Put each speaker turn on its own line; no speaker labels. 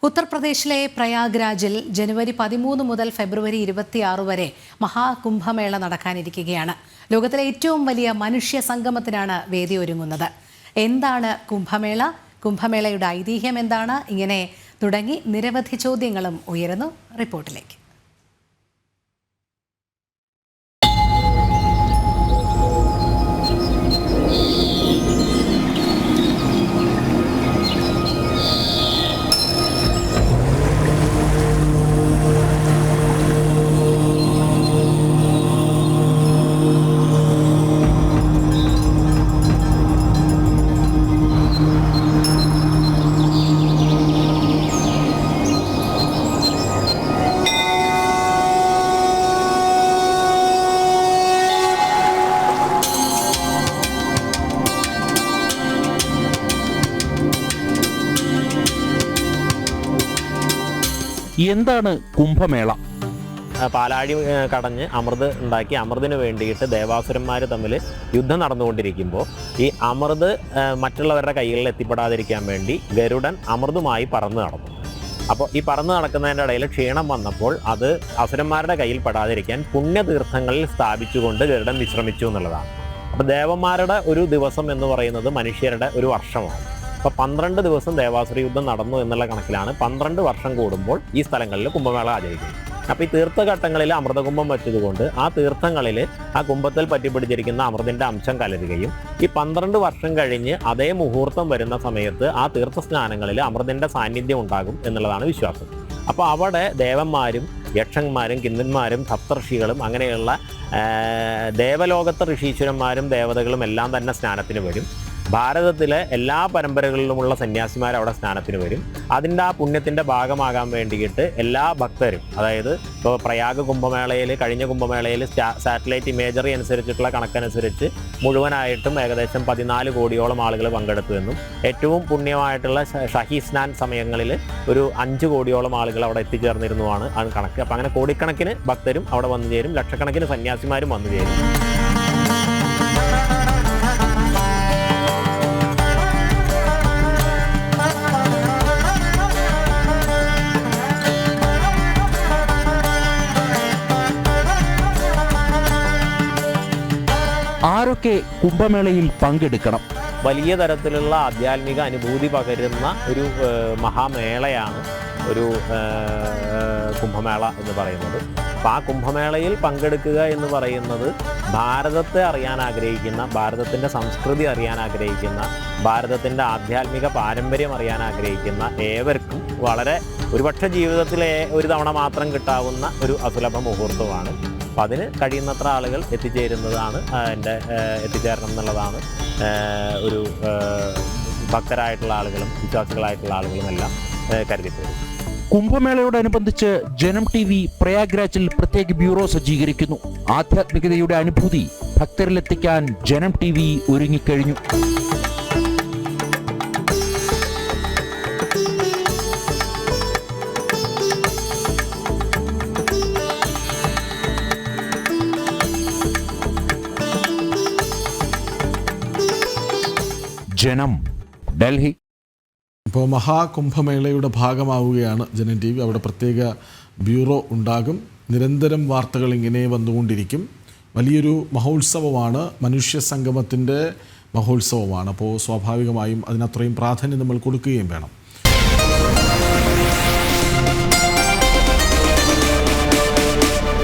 ഉത്തർപ്രദേശിലെ പ്രയാഗ്രാജിൽ ജനുവരി 13 മുതൽ ഫെബ്രുവരി 26 വരെ മഹാകുംഭമേള നടക്കാനിരിക്കുകയാണ്. ലോകത്തിലെ ഏറ്റവും വലിയ മനുഷ്യ സംഗമത്തിനാണ് വേദി ഒരുങ്ങുന്നത്. എന്താണ് കുംഭമേള? കുംഭമേളയുടെ ഐതിഹ്യം എന്താണ്? ഇങ്ങനെ തുടങ്ങി നിരവധി ചോദ്യങ്ങളും ഉയരുന്നു. റിപ്പോർട്ടിലേക്ക്.
എന്താണ് കുംഭമേള?
പാലാഴി കടഞ്ഞ് അമൃത് ഉണ്ടാക്കി അമൃതിന് വേണ്ടിയിട്ട് ദേവാസുരന്മാർ തമ്മിൽ യുദ്ധം നടന്നുകൊണ്ടിരിക്കുമ്പോൾ ഈ അമൃത് മറ്റുള്ളവരുടെ കൈകളിൽ എത്തിപ്പെടാതിരിക്കാൻ വേണ്ടി ഗരുഡൻ അമൃതുമായി പറന്ന് നടന്നു. അപ്പോൾ ഈ പറന്ന് നടക്കുന്നതിൻ്റെ ഇടയിൽ ക്ഷീണം വന്നപ്പോൾ അത് അസുരന്മാരുടെ കയ്യിൽ പെടാതിരിക്കാൻ പുണ്യതീർത്ഥങ്ങളിൽ സ്ഥാപിച്ചുകൊണ്ട് ഗരുഡൻ വിശ്രമിച്ചു എന്നുള്ളതാണ്. അപ്പോൾ ദേവന്മാരുടെ ഒരു ദിവസം എന്ന് പറയുന്നത് മനുഷ്യരുടെ ഒരു വർഷമാണ്. അപ്പോൾ 12 ദിവസം ദേവാസുര യുദ്ധം നടന്നു എന്നുള്ള കണക്കിലാണ് 12 വർഷം കൂടുമ്പോൾ ഈ സ്ഥലങ്ങളിൽ കുംഭമേള ആചരിക്കുന്നത്. അപ്പോൾ ഈ തീർത്ഥഘട്ടങ്ങളിൽ അമൃതകുംഭം വച്ചതുകൊണ്ട് ആ തീർത്ഥങ്ങളിൽ ആ കുംഭത്തിൽ പറ്റിപ്പിടിച്ചിരിക്കുന്ന അമൃതിൻ്റെ അംശം കലരുകയും ഈ 12 വർഷം കഴിഞ്ഞ് അതേ മുഹൂർത്തം വരുന്ന സമയത്ത് ആ തീർത്ഥസ്നാനങ്ങളിൽ അമൃതിൻ്റെ സാന്നിധ്യം ഉണ്ടാകും എന്നുള്ളതാണ് വിശ്വാസം. അപ്പോൾ അവിടെ ദേവന്മാരും യക്ഷന്മാരും കിന്നന്മാരും സപ്തർഷികളും അങ്ങനെയുള്ള ദേവലോകത്തെ ഋഷീശ്വരന്മാരും ദേവതകളും എല്ലാം തന്നെ സ്നാനത്തിന് വരും. ഭാരതത്തിലെ എല്ലാ പരമ്പരകളിലുമുള്ള സന്യാസിമാർ അവിടെ സ്നാനത്തിന് വരും. അതിൻ്റെ ആ പുണ്യത്തിൻ്റെ ഭാഗമാകാൻ വേണ്ടിയിട്ട് എല്ലാ ഭക്തരും, അതായത് ഇപ്പോൾ പ്രയാഗ് കുംഭമേളയിൽ, കഴിഞ്ഞ കുംഭമേളയിൽ സാറ്റലൈറ്റ് ഇമേജറി അനുസരിച്ചിട്ടുള്ള കണക്കനുസരിച്ച് മുഴുവനായിട്ടും ഏകദേശം 14 കോടിയോളം ആളുകൾ പങ്കെടുത്തു എന്നും ഏറ്റവും പുണ്യമായിട്ടുള്ള ഷഹി സ്നാൻ സമയങ്ങളിൽ ഒരു 5 കോടിയോളം ആളുകൾ അവിടെ എത്തിച്ചേർന്നിരുന്നുമാണ് ആണ് കണക്ക്. അപ്പം അങ്ങനെ കോടിക്കണക്കിന് ഭക്തരും അവിടെ വന്നു ചേരും, ലക്ഷക്കണക്കിന് സന്യാസിമാരും വന്നു ചേരും.
ആരൊക്കെ കുംഭമേളയിൽ പങ്കെടുക്കണം?
വലിയ തരത്തിലുള്ള ആധ്യാത്മിക അനുഭൂതി പകരുന്ന ഒരു മഹാമേളയാണ് ഒരു കുംഭമേള എന്ന് പറയുന്നത്. അപ്പോൾ ആ കുംഭമേളയിൽ പങ്കെടുക്കുക എന്ന് പറയുന്നത് ഭാരതത്തെ അറിയാൻ ആഗ്രഹിക്കുന്ന, ഭാരതത്തിൻ്റെ സംസ്കൃതി അറിയാൻ ആഗ്രഹിക്കുന്ന, ഭാരതത്തിൻ്റെ ആധ്യാത്മിക പാരമ്പര്യം അറിയാൻ ആഗ്രഹിക്കുന്ന ഏവർക്കും വളരെ ഒരുപക്ഷെ ജീവിതത്തിലെ ഒരു തവണ മാത്രം കിട്ടാവുന്ന ഒരു അസുലഭ മുഹൂർത്തമാണ്. അപ്പോൾ അതിന് കഴിയുന്നത്ര ആളുകൾ എത്തിച്ചേരുന്നതാണ് എത്തിച്ചേരണം എന്നുള്ളതാണ് ഒരു ഭക്തരായിട്ടുള്ള ആളുകളും വിശ്വാസികളായിട്ടുള്ള ആളുകളും എല്ലാം കരുതിപ്പോകും.
കുംഭമേളയോടനുബന്ധിച്ച് ജനം TV പ്രയാഗ്രാജിൽ പ്രത്യേക ബ്യൂറോ സജ്ജീകരിക്കുന്നു. ആധ്യാത്മികതയുടെ അനുഭൂതി ഭക്തരിലെത്തിക്കാൻ ജനം TV ഒരുങ്ങിക്കഴിഞ്ഞു. ജനം, ഡൽഹി.
ഇപ്പോൾ മഹാകുംഭമേളയുടെ ഭാഗമാവുകയാണ് ജനം TV. അവിടെ പ്രത്യേക ബ്യൂറോ ഉണ്ടാകും. നിരന്തരം വാർത്തകൾ ഇങ്ങനെ വന്നുകൊണ്ടിരിക്കും. വലിയൊരു മഹോത്സവമാണ്, മനുഷ്യ സംഗമത്തിൻ്റെ മഹോത്സവമാണ്. അപ്പോൾ സ്വാഭാവികമായും അതിനത്രയും പ്രാധാന്യം നമ്മൾ കൊടുക്കുകയും വേണം.